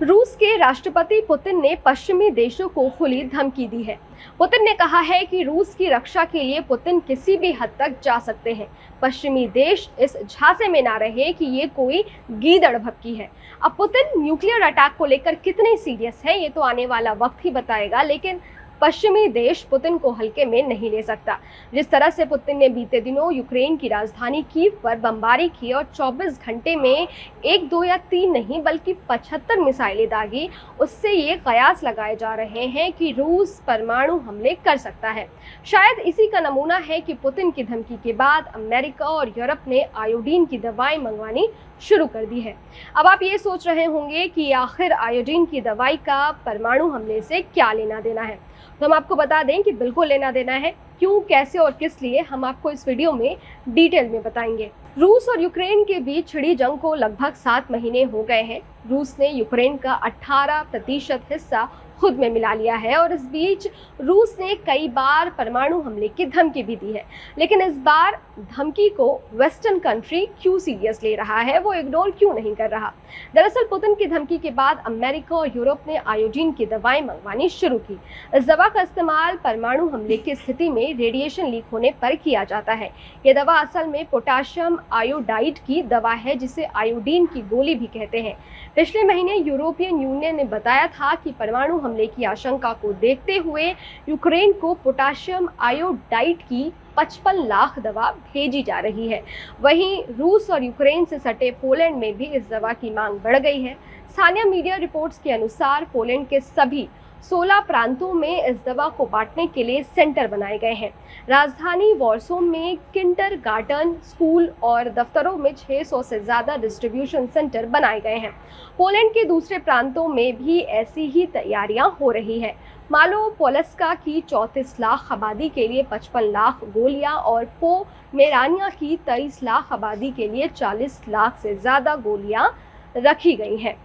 रूस के राष्ट्रपति पुतिन ने पश्चिमी देशों को खुली धमकी दी है। पुतिन ने कहा है कि रूस की रक्षा के लिए पुतिन किसी भी हद तक जा सकते हैं। पश्चिमी देश इस झांसे में ना रहे कि ये कोई गीदड़ भभकी है। अब पुतिन न्यूक्लियर अटैक को लेकर कितने सीरियस है ये तो आने वाला वक्त ही बताएगा, लेकिन पश्चिमी देश पुतिन को हल्के में नहीं ले सकता। जिस तरह से पुतिन ने बीते दिनों यूक्रेन की राजधानी कीव पर बमबारी की और 24 घंटे में 1, 2 या 3 नहीं बल्कि 75 मिसाइलें दागी, उससे ये कयास लगाए जा रहे हैं कि रूस परमाणु हमले कर सकता है। शायद इसी का नमूना है कि पुतिन की धमकी के बाद अमेरिका और यूरोप ने आयोडीन की दवाएं मंगवानी शुरू कर दी है। अब आप ये सोच रहे होंगे कि आखिर आयोडीन की दवाई का परमाणु हमले से क्या लेना देना है, तो हम आपको बता दें कि बिल्कुल लेना देना है। क्यों, कैसे और किस लिए, हम आपको इस वीडियो में डिटेल में बताएंगे। रूस और यूक्रेन के बीच छिड़ी जंग को लगभग 7 महीने हो गए हैं। रूस ने यूक्रेन का 18% हिस्सा खुद में मिला लिया है और इस बीच रूस ने कई बार परमाणु हमले की धमकी भी दी है। लेकिन इस बार धमकी को वेस्टर्न कंट्री क्यों सीरियस ले रहा है, वो इग्नोर क्यों नहीं कर रहा? दरअसल पुतिन की धमकी के बाद अमेरिका और यूरोप ने आयोडीन की दवाएं मंगवानी शुरू की। इस दवा का इस्तेमाल परमाणु हमले की स्थिति में रेडिएशन लीक होने पर किया जाता है। ये दवा असल में पोटाशियम आयोडाइड की दवा है, जिसे आयोडीन की गोली भी कहते हैं। पिछले महीने यूरोपियन यूनियन ने बताया था कि परमाणु हमले की आशंका को देखते हुए यूक्रेन को पोटाशियम आयोडाइड की 55 लाख दवा भेजी जा रही है। वहीं रूस और यूक्रेन से सटे पोलैंड में भी इस दवा की मांग बढ़ गई है। स्थानीय मीडिया रिपोर्ट्स के अनुसार पोलैंड के सभी 16 प्रांतों में इस दवा को बांटने के लिए सेंटर बनाए गए हैं। राजधानी वॉर्सो में किंडरगार्टन, स्कूल और दफ्तरों में 600 से ज़्यादा डिस्ट्रीब्यूशन सेंटर बनाए गए हैं। पोलैंड के दूसरे प्रांतों में भी ऐसी ही तैयारियां हो रही है। मालोपोल्स्का की 34 लाख आबादी के लिए 55 लाख गोलियां और पोमेरानिया की 23 लाख आबादी के लिए 40 लाख से ज़्यादा गोलियां रखी गई हैं।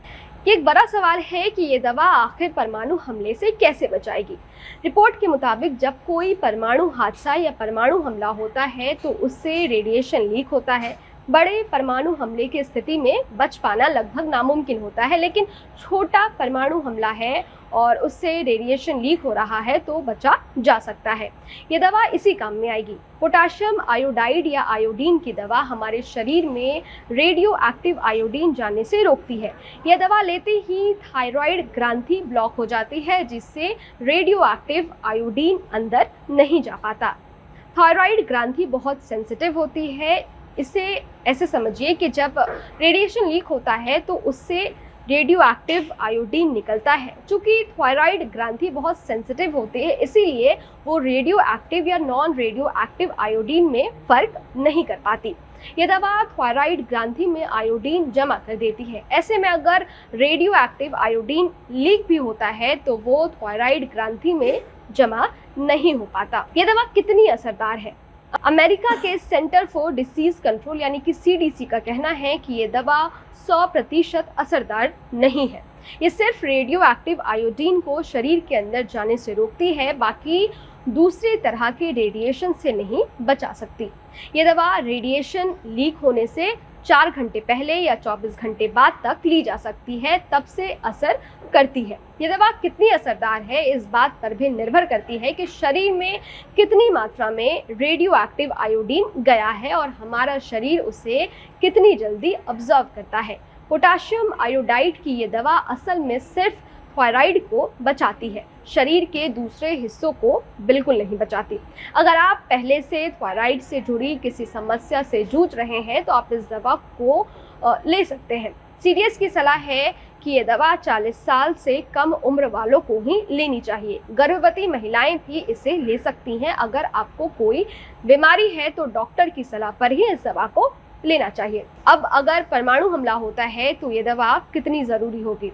ये एक बड़ा सवाल है कि ये दवा आखिर परमाणु हमले से कैसे बचाएगी। रिपोर्ट के मुताबिक जब कोई परमाणु हादसा या परमाणु हमला होता है तो उससे रेडिएशन लीक होता है। बड़े परमाणु हमले की स्थिति में बच पाना लगभग नामुमकिन होता है, लेकिन छोटा परमाणु हमला है और उससे रेडिएशन लीक हो रहा है तो बचा जा सकता है। ये दवा इसी काम में आएगी। पोटाशियम आयोडाइड या आयोडीन की दवा हमारे शरीर में रेडियो एक्टिव आयोडीन जाने से रोकती है। यह दवा लेते ही थायराइड ग्रंथि ब्लॉक हो जाती है, जिससे रेडियो एक्टिव आयोडीन अंदर नहीं जा पाता। थायराइड ग्रंथि बहुत सेंसिटिव होती है। इसे ऐसे समझिए कि जब रेडिएशन लीक होता है तो उससे रेडियो एक्टिव आयोडीन निकलता है। चूँकि थायराइड ग्रंथि बहुत सेंसिटिव होती है, इसीलिए वो रेडियो एक्टिव या नॉन रेडियो एक्टिव आयोडीन में फ़र्क नहीं कर पाती। ये दवा थायराइड ग्रंथि में आयोडीन जमा कर देती है। ऐसे में अगर रेडियो एक्टिव आयोडीन लीक भी होता है तो वो थायराइड ग्रंथि में जमा नहीं हो पाता। ये दवा कितनी असरदार है? अमेरिका के सेंटर फॉर डिसीज कंट्रोल यानी कि CDC का कहना है कि ये दवा 100% असरदार नहीं है। ये सिर्फ रेडियो एक्टिव आयोडीन को शरीर के अंदर जाने से रोकती है, बाकी दूसरी तरह के रेडिएशन से नहीं बचा सकती। ये दवा रेडिएशन लीक होने से 4 घंटे पहले या 24 घंटे बाद तक ली जा सकती है, तब से असर करती है। ये दवा कितनी असरदार है इस बात पर भी निर्भर करती है कि शरीर में कितनी मात्रा में रेडियो एक्टिव आयोडीन गया है और हमारा शरीर उसे कितनी जल्दी ऑब्जर्व करता है। पोटाशियम आयोडाइड की ये दवा असल में सिर्फ थायराइड को बचाती है, शरीर के दूसरे हिस्सों को बिल्कुल नहीं बचाती। अगर आप पहले से थायराइड से जुड़ी किसी समस्या से जूझ रहे हैं तो आप इस दवा को ले सकते हैं। सीरियस की सलाह है कि ये दवा 40 साल से कम उम्र वालों को ही लेनी चाहिए। गर्भवती महिलाएं भी इसे ले सकती हैं। अगर आपको कोई बीमारी है तो डॉक्टर की सलाह पर ही इस दवा को लेना चाहिए। अब अगर परमाणु हमला होता है तो ये दवा कितनी ज़रूरी होगी?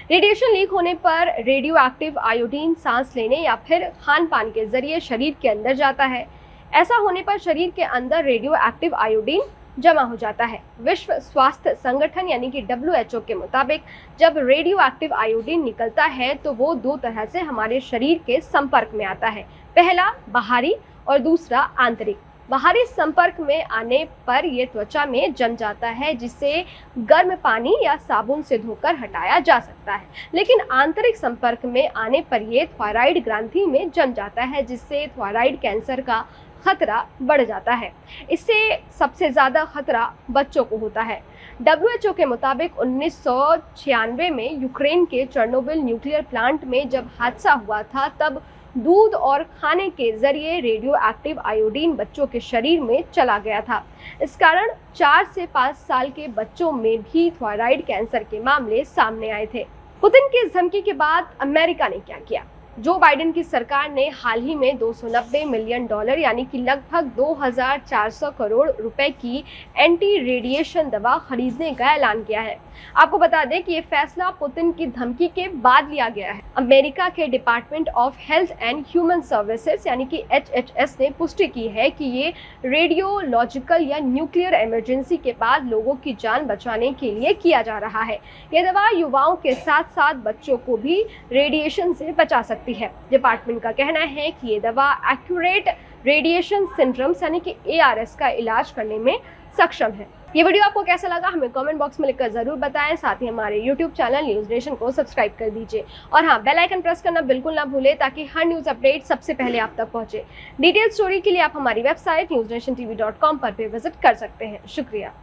रेडिएशन लीक होने पर रेडियो एक्टिव आयोडीन सांस लेने या फिर खान पान के जरिए शरीर के अंदर जाता है। ऐसा होने पर शरीर के अंदर रेडियो एक्टिव आयोडीन जमा हो जाता है। विश्व स्वास्थ्य संगठन यानी कि WHO के मुताबिक जब रेडियो एक्टिव आयोडीन निकलता है तो वो 2 तरह से हमारे शरीर के संपर्क में आता है। पहला बाहरी और दूसरा आंतरिक। बाहरी संपर्क में आने पर ये त्वचा में जम जाता है, जिसे गर्म पानी या साबुन से धोकर हटाया जा सकता है। लेकिन आंतरिक संपर्क में आने पर ये थायराइड ग्रंथि में जम जाता है, जिससे थायराइड कैंसर का खतरा बढ़ जाता है। इससे सबसे ज्यादा खतरा बच्चों को होता है। WHO के मुताबिक 1996 में यूक्रेन के चेर्नोबिल न्यूक्लियर प्लांट में जब हादसा हुआ था, तब दूध और खाने के जरिए रेडियो एक्टिव आयोडीन बच्चों के शरीर में चला गया था। इस कारण 4 से 5 साल के बच्चों में भी थायराइड कैंसर के मामले सामने आए थे। पुतिन की इस धमकी के बाद अमेरिका ने क्या किया? जो बाइडेन की सरकार ने हाल ही में $290 मिलियन यानी कि लगभग 2400 करोड़ रुपए की एंटी रेडिएशन दवा खरीदने का ऐलान किया है। आपको बता दें कि ये फैसला पुतिन की धमकी के बाद लिया गया है। अमेरिका के department of health and human services यानी कि HHS ने पुष्टि की है कि ये रेडियोलॉजिकल या न्यूक्लियर इमरजेंसी के बाद लोगों की जान बचाने के लिए किया जा रहा है। ये दवा युवाओं के साथ साथ बच्चों को भी रेडिएशन से बचा सकती है। डिपार्टमेंट का कहना है कि ये दवा एक्यूरेट रेडिएशन सिंड्रोम्स यानी कि ARS का इलाज करने में सक्षम है। ये वीडियो आपको कैसा लगा हमें कमेंट बॉक्स में लिखकर जरूर बताएं। साथ ही हमारे YouTube चैनल न्यूज नेशन को सब्सक्राइब कर दीजिए और हाँ, बेल आइकन प्रेस करना बिल्कुल ना भूलें ताकि हर न्यूज अपडेट सबसे पहले आप तक पहुंचे। डिटेल स्टोरी के लिए आप हमारी वेबसाइट newsnationtv.com पर भी विजिट कर सकते हैं। शुक्रिया।